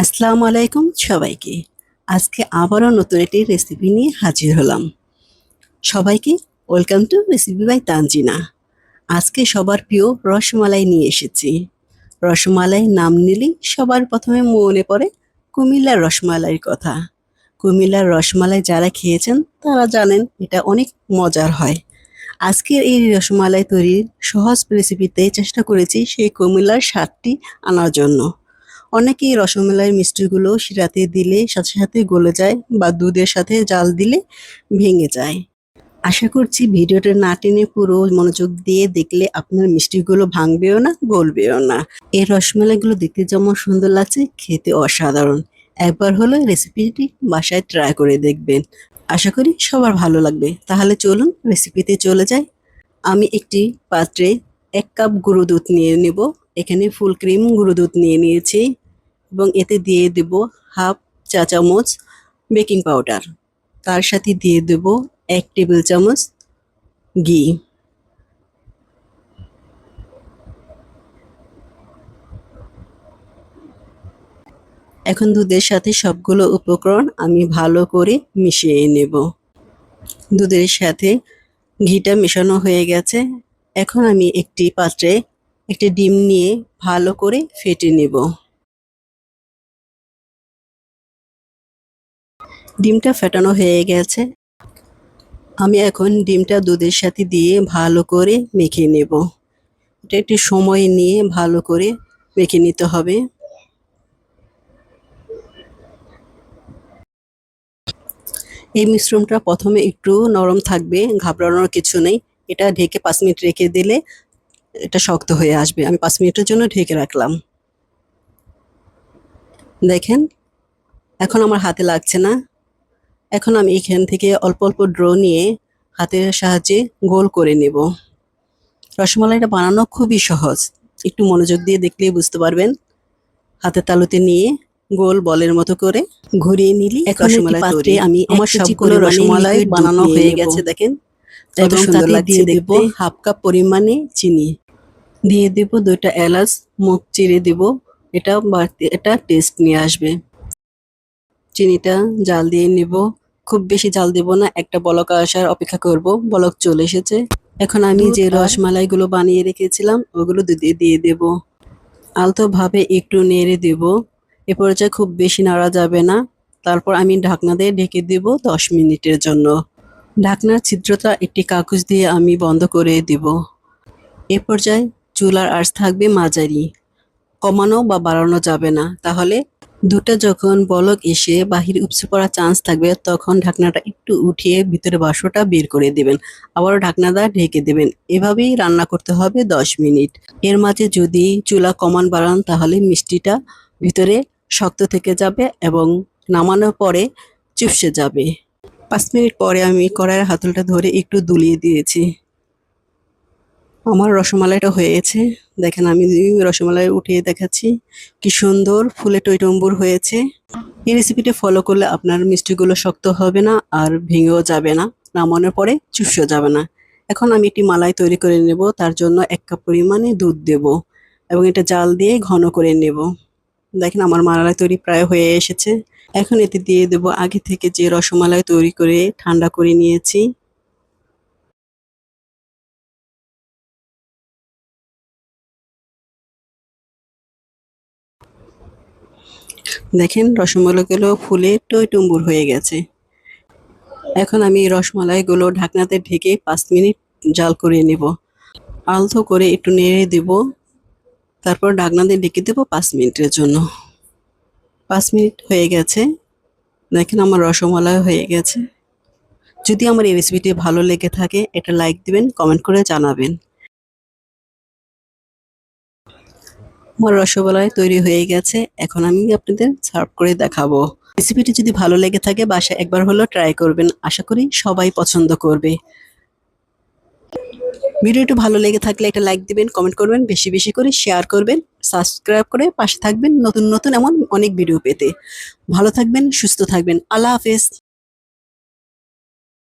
আসসালামু আলাইকুম সবাইকে। আজকে আবারও নতুন একটি রেসিপি নিয়ে হাজির হলাম। সবাইকে welcome to recipe by Tanzina. আজকে সবার প্রিয় রসমালাই নিয়ে এসেছি। রসমালাই নাম নিলেই সবার প্রথমে মনে পড়ে কুমিল্লার রসমালাইয়ের কথা। কুমিল্লার রসমালাই যারা খেয়েছেন তারা জানেন এটা অনেক মজার হয়। আজকের এই রসমালাই তৈরির সহজ রেসিপিতে চেষ্টা করেছি সেই কুমিল্লার স্বাদটি আনার জন্য। অনেকেই রসমালাইয়ের মিষ্টিগুলো শিরাতে দিলে সাথে সাথে গলে যায় বা দুধের সাথে জাল দিলে ভেঙে যায়। আশা করছি ভিডিওটা না টেনে পুরো মনোযোগ দিয়ে দেখলে আপনার মিষ্টিগুলো ভাঙবেও না, গলবেও না। এই রসমালাইগুলো দেখতে যেমন সুন্দর লাগছে, খেতে অসাধারণ। একবার হলো রেসিপিটি বাসায় ট্রাই করে দেখবেন। আশা করি সবার ভালো লাগবে। তাহলে চলুন রেসিপিতে চলে যাই। আমি একটি পাত্রে 1 কাপ গুঁড়ো দুধ নিয়ে নেব। এখানে ফুল ক্রিম গুঁড়ো দুধ নিয়ে নিয়েছি এবং এতে দিয়ে দেব হাফ চা চামচ বেকিং পাউডার। তার সাথে দিয়ে দেব 1 টেবিল চামচ ঘি। এখন দুধের সাথে সবগুলো উপকরণ আমি ভালো করে মিশিয়ে নেব। দুধের সাথে ঘিটা মেশানো হয়ে গেছে। এখন আমি একটি পাত্রে একটি ডিম নিয়ে ভালো করে ফেটে নেব। ডিমটা ফেটানো হয়ে গেছে। আমি এখন ডিমটা দুধের সাথে দিয়ে ভালো করে মেখে নেব। এটা একটু সময় নিয়ে ভালো করে মেখে নিতে হবে। এই মিশ্রণটা প্রথমে একটু নরম থাকবে, ঘাবড়ানোর কিছু নেই। এটা ঢেকে 5 মিনিট রেখে দিলে এটা শক্ত হয়ে আসবে। আমি 5 মিনিটের জন্য ঢেকে রাখলাম। দেখেন এখন আমার হাতে লাগছে না। এখন আমি এখান থেকে অল্প অল্প ড্র নিয়ে হাতের সাহায্যে গোল করে নেব। রসমালাইটা বানানো খুবই সহজ, একটু মনোযোগ দিয়ে দেখলেই বুঝতে পারবেন। হাতের তালুতে নিয়ে গোল বলের মতো করে ঘুরিয়ে নিলি রসমালাই তৈরি। আমি আমার সবগুলো রসমালাই বানানো হয়ে গেছে দেখেন, কত সুন্দর লাগছে দেখতে। হাফ কাপ পরিমাণে চিনি দিয়ে দেব, 2টা এলাচ মুখ চিরে দেব, এটা বাড়তি এটা টেস্ট নিয়ে আসবে। চিনিটা জাল দিয়ে নেব, খুব বেশি জাল দেব না, একটা বলক আসার অপেক্ষা করব। বলক চলে এসেছে। এখন আমি যে রসমালাইগুলো বানিয়ে রেখেছিলাম ওগুলো দুধে দিয়ে দেব। আলতোভাবে একটু নেড়ে দেব। এ পর্যায়ে খুব বেশি নাড়া যাবে না। তারপর আমি ঢাকনা দিয়ে ঢেকে দেব 10 মিনিটের জন্য। ঢাকনার ছিদ্রটা একটি কাগজ দিয়ে আমি বন্ধ করে দেব। এ পর্যায়ে চুলার আঁচ থাকবে মাঝারি, কমানো বা বাড়ানো যাবে না। তাহলে দুধটা যখন বলক এসে বাহিরে উপচে পড়ার চান্স থাকবে তখন ঢাকনাটা একটু উঠিয়ে ভিতরে বাষ্পটা বের করে দেবেন। আবারও ঢাকনাটা ঢেকে দেবেন। এভাবেই রান্না করতে হবে 10 মিনিট। এর মাঝে যদি চুলা কমান বাড়ান তাহলে মিষ্টিটা ভিতরে শক্ত থেকে যাবে এবং নামানোর পরে চুপসে যাবে। 5 মিনিট পরে আমি কড়াইয়ের হাতলটা ধরে একটু দুলিয়ে দিয়েছি। আমার রসমালাইটা হয়েছে। দেখেন আমি রসমালাই উঠিয়ে দেখাচ্ছি, কি সুন্দর ফুলে টইটম্বুর হয়েছে। এই রেসিপিটা ফলো করলে আপনার মিষ্টিগুলো শক্ত হবে না আর ভেঙেও যাবে না, নামানোর পরে চুপসেও যাবে না। এখন আমি একটি মালাই তৈরি করে নেব। তার জন্য 1 কাপ পরিমাণে দুধ দেব এবং এটা জাল দিয়ে ঘন করে নেব। দেখেন আমার মালাই তৈরি প্রায় হয়ে এসেছে। এখন এতে দিয়ে দেব আগে থেকে যে রসমালাই তৈরি করে ঠান্ডা করে নিয়েছি। দেখেন রসমালাইগুলো ফুলে টইটুম্বুর হয়ে গেছে। এখন আমি এই রসমালাইগুলো ঢাকনাতে ঢেকে 5 মিনিট জাল করে নেব। আলতো করে একটু নেড়ে দেব, তারপর ঢাকনা দিয়ে ঢেকে দেব 5 মিনিটের জন্য। 5 মিনিট হয়ে গেছে। দেখেন আমার রসমালাই হয়ে গেছে। যদি আমার এই রেসিপিটি ভালো লেগে থাকে এটা লাইক দিবেন, কমেন্ট করে জানাবেন। আমার রসমালাই তৈরি হয়ে গেছে। এখন আমি আপনাদের সার্ভ করে দেখাবো। রেসিপিটি যদি ভালো লেগে থাকে বাসায় একবার হলেও ট্রাই করবেন। আশা করি সবাই পছন্দ করবে। ভিডিওটি ভালো লেগে থাকলে একটা লাইক দিবেন, কমেন্ট করবেন, বেশি বেশি করে শেয়ার করবেন, সাবস্ক্রাইব করে পাশে থাকবেন নতুন নতুন এমন অনেক ভিডিও পেতে। ভালো থাকবেন, সুস্থ থাকবেন। আল্লাহ হাফেজ।